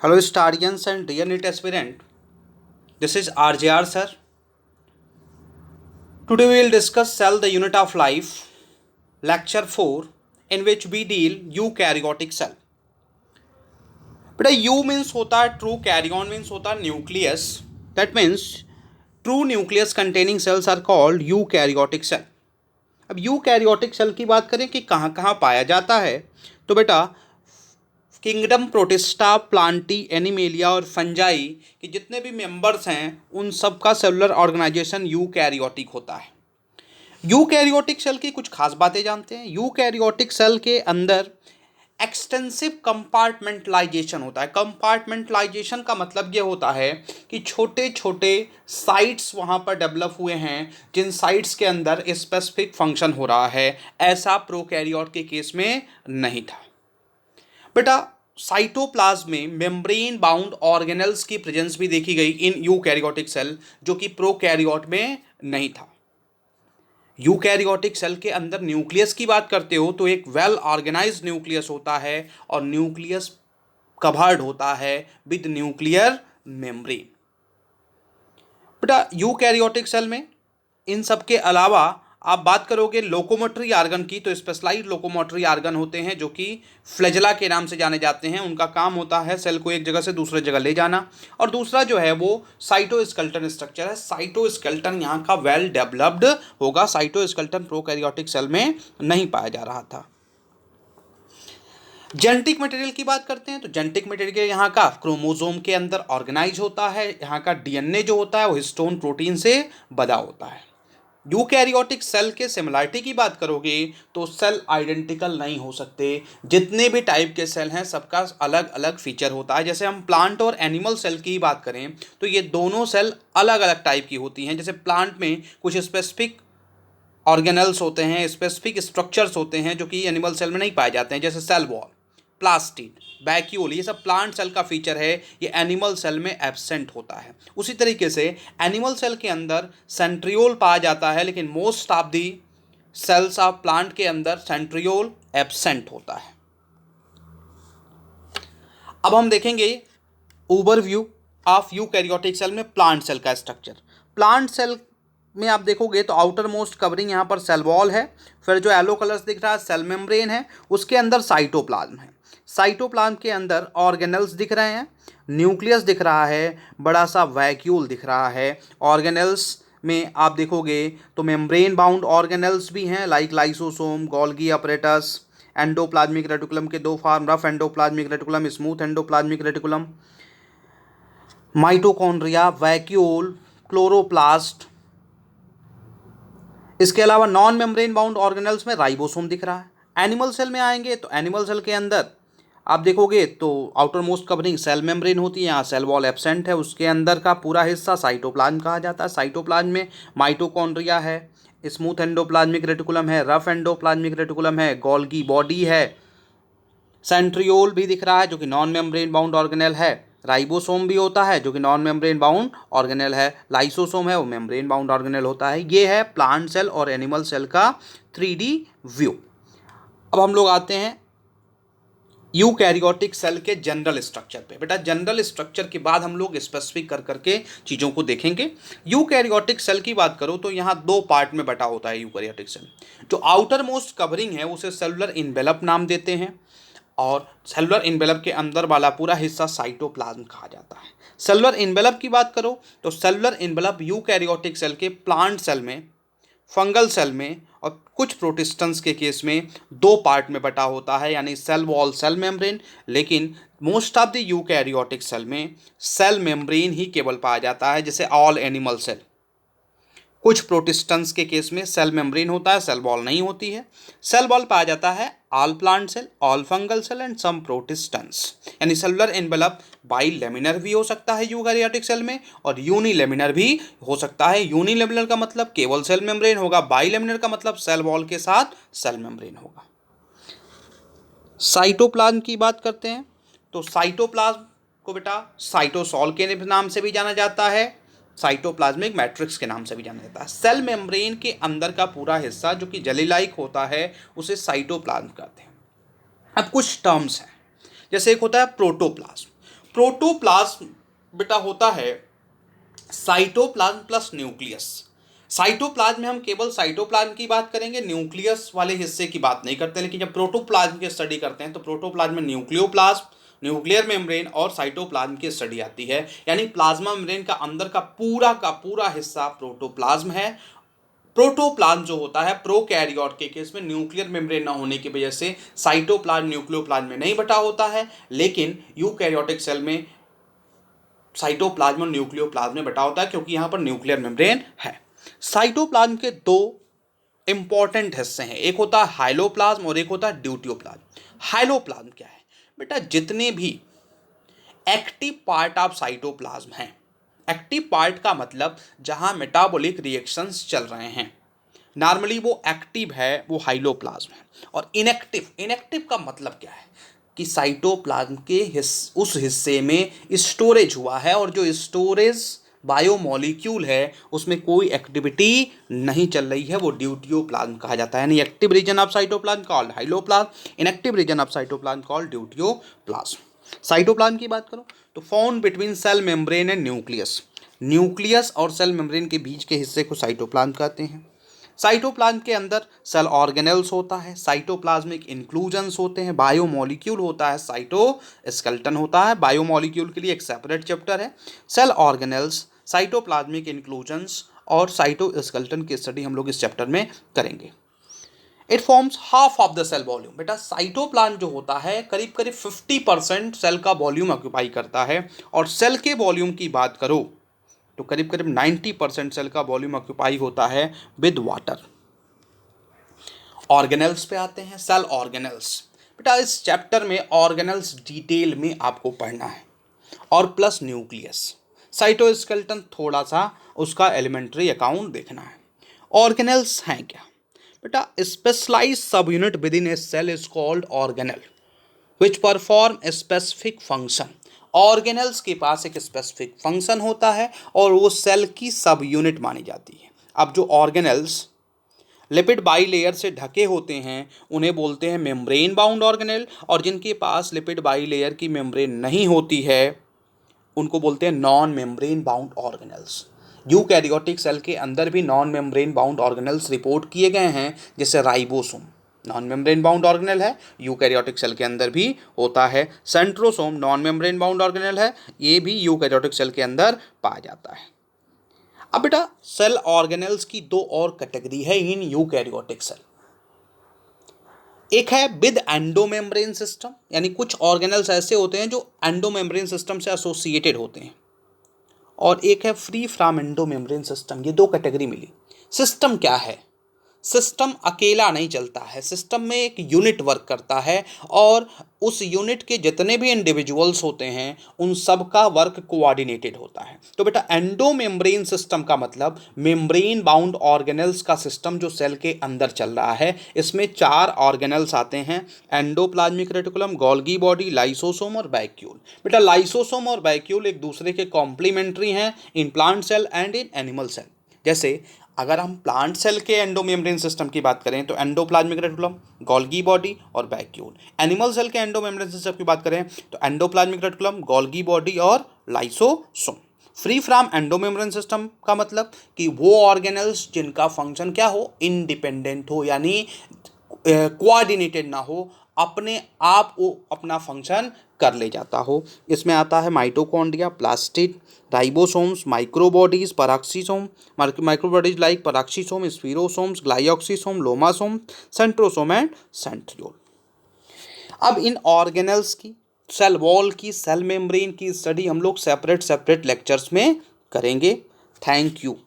Hello, Starians and dear NEET aspirant. This is RJR sir. Today we will discuss Cell the Unit of Life, Lecture 4, in which we deal eukaryotic cell. बेटा eu means होता है true, karyon means होता है nucleus. That means true nucleus containing cells are called eukaryotic cell. अब eukaryotic cell की बात करें कि कहाँ कहाँ पाया जाता है, तो बेटा किंगडम प्रोटिस्टा, प्लांटी, एनिमेलिया और फंजाई के जितने भी मेंबर्स हैं उन सब का सेलुलर ऑर्गेनाइजेशन यूकैरियोटिक होता है. यूकैरियोटिक सेल की कुछ खास बातें जानते हैं. यूकैरियोटिक सेल के अंदर एक्सटेंसिव कंपार्टमेंटलाइजेशन होता है. कंपार्टमेंटलाइजेशन का मतलब ये होता है कि छोटे छोटे साइट्स वहाँ पर डेवलप हुए हैं जिन साइट्स के अंदर स्पेसिफिक फंक्शन हो रहा है. ऐसा प्रोकैरियोट के केस में नहीं था. बेटा साइटोप्लाज्म में मेम्ब्रेन बाउंड ऑर्गेनल्स की प्रेजेंस भी देखी गई इन यूकैरियोटिक सेल, जो कि प्रोकैरियोट में नहीं था. यूकैरियोटिक सेल के अंदर न्यूक्लियस की बात करते हो तो एक वेल ऑर्गेनाइज्ड न्यूक्लियस होता है और न्यूक्लियस कवर्ड होता है विद न्यूक्लियर मेम्ब्रेन. बेटा यूकैरियोटिक सेल में इन सब के अलावा आप बात करोगे लोकोमोटरी आर्गन की, तो स्पेशलाइज्ड लोकोमोटरी आर्गन होते हैं जो कि फ्लैजेला के नाम से जाने जाते हैं. उनका काम होता है सेल को एक जगह से दूसरे जगह ले जाना. और दूसरा जो है वो साइटोस्केलेटन स्ट्रक्चर है. साइटोस्केलेटन यहाँ का वेल डेवलप्ड होगा. साइटोस्केलेटन प्रोकैरियोटिक सेल में नहीं पाया जा रहा था. जेनेटिक मटेरियल की बात करते हैं तो जेनेटिक मटेरियल यहाँ का क्रोमोसोम के अंदर ऑर्गेनाइज होता है. यहाँ का डीएनए जो होता है वो हिस्टोन प्रोटीन से बधा होता है. यूकैरियोटिक सेल के सिमिलरिटी की बात करोगे तो सेल आइडेंटिकल नहीं हो सकते. जितने भी टाइप के सेल हैं सबका अलग अलग फीचर होता है. जैसे हम प्लांट और एनिमल सेल की बात करें तो ये दोनों सेल अलग अलग टाइप की होती हैं. जैसे प्लांट में कुछ स्पेसिफिक ऑर्गेनल्स होते हैं, स्पेसिफिक स्ट्रक्चर्स होते हैं जो कि एनिमल सेल में नहीं पाए जाते हैं. जैसे सेल वॉल, प्लास्टिड, वैक्यूल, ये सब प्लांट सेल का फीचर है, ये एनिमल सेल में एब्सेंट होता है. उसी तरीके से एनिमल सेल के अंदर सेंट्रियोल पाया जाता है, लेकिन most of the cells of plant के अंदर सेंट्रियोल एब्सेंट होता है. अब हम देखेंगे ओवरव्यू ऑफ यूकैरियोटिक सेल में प्लांट सेल का स्ट्रक्चर. प्लांट सेल में आप देखोगे तो आउटर मोस्ट कवरिंग यहाँ पर सेल वॉल है. फिर जो येलो कलर्स दिख रहा है सेल मेम्ब्रेन है. उसके अंदर साइटोप्लाज्म है. साइटोप्लाज्म के अंदर ऑर्गेनल्स दिख रहे हैं, न्यूक्लियस दिख रहा है, बड़ा सा वैक्यूल दिख रहा है. ऑर्गेनल्स में आप देखोगे तो मेम्ब्रेन बाउंड ऑर्गेनल्स भी हैं like lysosome, Golgi apparatus. Endoplasmic reticulum के दो form, rough endoplasmic reticulum, smooth endoplasmic reticulum, mitochondria, vacuole, chloroplast. इसके अलावा नॉन मेम्ब्रेन बाउंड ऑर्गेनल्स में राइबोसोम दिख रहा है. एनिमल सेल में आएंगे तो एनिमल सेल के अंदर आप देखोगे तो outer most covering cell membrane होती है, यहाँ सेल वॉल एब्सेंट है. उसके अंदर का पूरा हिस्सा साइटोप्लाज्म कहा जाता है. साइटोप्लाज्म में माइटोकॉन्ड्रिया है, स्मूथ एंडोप्लाज्मिक रेटिकुलम है, रफ एंडोप्लाज्मिक रेटिकुलम है, गोल्गी बॉडी है, सेंट्रियोल भी दिख रहा है जो कि नॉन मेम्ब्रेन बाउंड ऑर्गेनल है, राइबोसोम भी होता है जो कि नॉन मेम्ब्रेन बाउंड ऑर्गेनल है, लाइसोसोम है वो मेम्ब्रेन बाउंड ऑर्गेनल होता है. ये है प्लांट सेल और एनिमल सेल का 3D व्यू. अब हम लोग आते हैं यूकैरियोटिक सेल के जनरल स्ट्रक्चर पे. बेटा जनरल स्ट्रक्चर के बाद हम लोग स्पेसिफिक कर करके चीज़ों को देखेंगे. यूकैरियोटिक सेल की बात करो तो यहाँ दो पार्ट में बटा होता है यूकैरियोटिक सेल. जो आउटर मोस्ट कवरिंग है उसे सेलुलर इनवेलप नाम देते हैं और सेलुलर इनवेलप के अंदर वाला पूरा हिस्सा साइटोप्लाज्म कहा जाता है. सेलुलर इनवेलप की बात करो तो सेलुलर इनवेलप यूकैरियोटिक सेल के प्लांट सेल में, फंगल सेल में और कुछ प्रोटिस्टन्स के केस में दो पार्ट में बटा होता है, यानी सेल वॉल, सेल मेम्ब्रेन. लेकिन most of the eukaryotic cell में सेल मेम्ब्रेन ही केवल पाया जाता है, जैसे ऑल एनिमल सेल. कुछ प्रोटिस्टन्स के केस में सेल मेम्ब्रेन होता है, सेल वॉल नहीं होती है. सेल वॉल पाया जाता है all plant cell, all fungal cell and some protistans. यानी सेलुलर एनवेलप बाइलेमिनर भी हो सकता है यूकैरियोटिक सेल में और यूनिलेमिनर भी हो सकता है. यूनिलेमिनर का मतलब केवल सेल मेम्ब्रेन होगा, बाइलेमिनर का मतलब सेल वॉल के साथ सेल मेम्ब्रेन होगा. साइटोप्लाज्म की बात करते हैं तो साइटोप्लाज्म को बेटा साइटोसॉल के नाम से भी जाना जाता है, साइटोप्लाज्मिक मैट्रिक्स के नाम से भी जाना जाता है. सेल मेम्ब्रेन के अंदर का पूरा हिस्सा जो कि जेली लाइक होता है उसे साइटोप्लाज्म कहते हैं. अब कुछ टर्म्स हैं, जैसे एक होता है प्रोटोप्लाज्म. प्रोटोप्लाज्म बेटा होता है साइटोप्लाज्म प्लस न्यूक्लियस। साइटोप्लाज्म में हम केवल साइटोप्लाज्म की बात करेंगे, न्यूक्लियस वाले हिस्से की बात नहीं करते। लेकिन जब प्रोटोप्लाज्म की स्टडी करते हैं तो प्रोटोप्लाज्म में न्यूक्लियोप्लाज्म, न्यूक्लियर मेम्ब्रेन और साइटोप्लाज्म की स्टडी आती है। यानी प्लाज्मा मेम्ब्रेन का अंदर का पूरा हिस्सा प्रोटोप्लाज्म है। प्रोटोप्लाज्म जो होता है प्रोकैरियोट के केस में न्यूक्लियर मेम्ब्रेन न होने की वजह से साइटोप्लाज्म न्यूक्लियोप्लाज्म में नहीं बटा होता है, लेकिन यूकैरियोटिक सेल में साइटोप्लाज्म और न्यूक्लियोप्लाज्म में बटा होता है क्योंकि यहाँ पर न्यूक्लियर मेम्ब्रेन है। साइटोप्लाज्म के दो इंपॉर्टेंट हिस्से हैं, एक होता है हाइलोप्लाज्म और एक होता है ड्यूटियोप्लाज्म। हाइलोप्लाज्म क्या है बेटा? जितने भी एक्टिव पार्ट ऑफ साइटोप्लाज्म हैं, एक्टिव पार्ट का मतलब जहां मेटाबॉलिक रिएक्शंस चल रहे हैं, नॉर्मली वो एक्टिव है, वो हाइलोप्लाज्म है। और इनएक्टिव का मतलब क्या है कि साइटोप्लाज्म के उस हिस्से में स्टोरेज हुआ है और जो स्टोरेज बायोमॉलिक्यूल है उसमें कोई एक्टिविटी नहीं चल रही है, वो ड्यूटियोप्लाज्म कहा जाता है। यानी active region of cytoplasm called hyaloplasm, inactive region of cytoplasm called deutoplasm. Cytoplasm की बात करो तो found between cell membrane and nucleus. Nucleus और सेल मेम्ब्रेन के बीच के हिस्से को साइटोप्लाज्म कहते हैं। साइटोप्लाज्म के अंदर सेल ऑर्गेनेल्स होता है, साइटोप्लाज्मिक इंक्लूजन्स होते हैं, बायोमॉलिक्यूल होता है, साइटोस्केलेटन होता है। बायोमॉलिक्यूल के लिए एक सेपरेट चैप्टर है। सेल ऑर्गेनेल्स, साइटोप्लाज्मिक इंक्लूजन्स और साइटोस्केलेटन की स्टडी हम लोग इस चैप्टर में करेंगे। It forms half of the cell volume. बेटा साइटोप्लाज्म जो होता है करीब करीब 50% सेल का वॉल्यूम ऑक्यूपाई करता है। और सेल के वॉल्यूम की बात करो तो करीब करीब 90% सेल का वॉल्यूम ऑक्यूपाई होता है विद वाटर। ऑर्गेनेल्स पे आते हैं, सेल ऑर्गेनेल्स। बेटा इस चैप्टर में ऑर्गेनेल्स डिटेल में आपको पढ़ना है और प्लस न्यूक्लियस। साइटोस्केलेटन थोड़ा सा उसका एलिमेंट्री अकाउंट देखना है। ऑर्गेनेल्स हैं क्या बेटा? Specialized subunit within a cell is called organelle which perform a specific function. Organelles के पास एक स्पेसिफिक फंक्शन होता है और वो सेल की सब यूनिट मानी जाती है। अब जो ऑर्गेनेल्स लिपिड बाईलेयर से ढके होते हैं उन्हें बोलते हैं मेम्ब्रेन बाउंड ऑर्गेनेल, और जिनके पास लिपिड बाईलेयर की मेम्ब्रेन नहीं होती है उनको बोलते हैं non membrane bound organelles. Eukaryotic cell के अंदर भी non membrane bound organelles report किए गए हैं, जैसे ribosome non membrane bound organelle है, यूकैरियोटिक सेल के अंदर भी होता है। Centrosome non membrane bound organelle है, ये भी यूकैरियोटिक सेल के अंदर पाया जाता है। अब बेटा सेल ऑर्गेनेल्स की दो और कैटेगरी है इन यूकैरियोटिक सेल। एक है विद एंडोमेम्ब्रेन सिस्टम, यानी कुछ ऑर्गेनेल्स ऐसे होते हैं जो एंडोमेम्ब्रेन सिस्टम से एसोसिएटेड होते हैं, और एक है फ्री फ्रॉम एंडोमेम्ब्रेन सिस्टम। ये दो कैटेगरी मिली। सिस्टम क्या है? सिस्टम अकेला नहीं चलता है, सिस्टम में एक यूनिट वर्क करता है और उस यूनिट के जितने भी इंडिविजुअल्स होते हैं उन सब का वर्क कोऑर्डिनेटेड होता है। तो बेटा एंडोमेम्ब्रेन सिस्टम का मतलब मेम्ब्रेन बाउंड ऑर्गेनेल्स का सिस्टम जो सेल के अंदर चल रहा है। इसमें 4 ऑर्गेनेल्स आते हैं, endoplasmic reticulum, Golgi body, lysosome और वैक्यूल। बेटा लाइसोसोम और वैक्यूल एक दूसरे के कॉम्प्लीमेंट्री हैं in plant cell and in animal cell. जैसे अगर हम प्लांट सेल के एंडोमेम्ब्रेन सिस्टम की बात करें तो एंडोप्लाज्मिक रेटिकुलम, गोल्गी बॉडी और वैक्यूल। एनिमल सेल के एंडोमेम्ब्रेन सिस्टम की बात करें तो एंडोप्लाज्मिक रेटिकुलम, गोल्गी बॉडी और lysosome. Free from endomembrane system का मतलब कि वो ऑर्गेनेल्स जिनका फंक्शन क्या हो, इंडिपेंडेंट हो, यानी कोऑर्डिनेटेड ना हो, अपने आप वो अपना फंक्शन कर ले जाता हो। इसमें आता है mitochondria, plastid, ribosomes, microbodies, peroxisome, microbodies like peroxisome, spherosomes, glyoxysome, lomasome, centrosome and centriole. अब इन ऑर्गेनेल्स की, सेल वॉल की, सेल मेम्ब्रेन की स्टडी हम लोग सेपरेट लेक्चर्स में करेंगे। Thank you.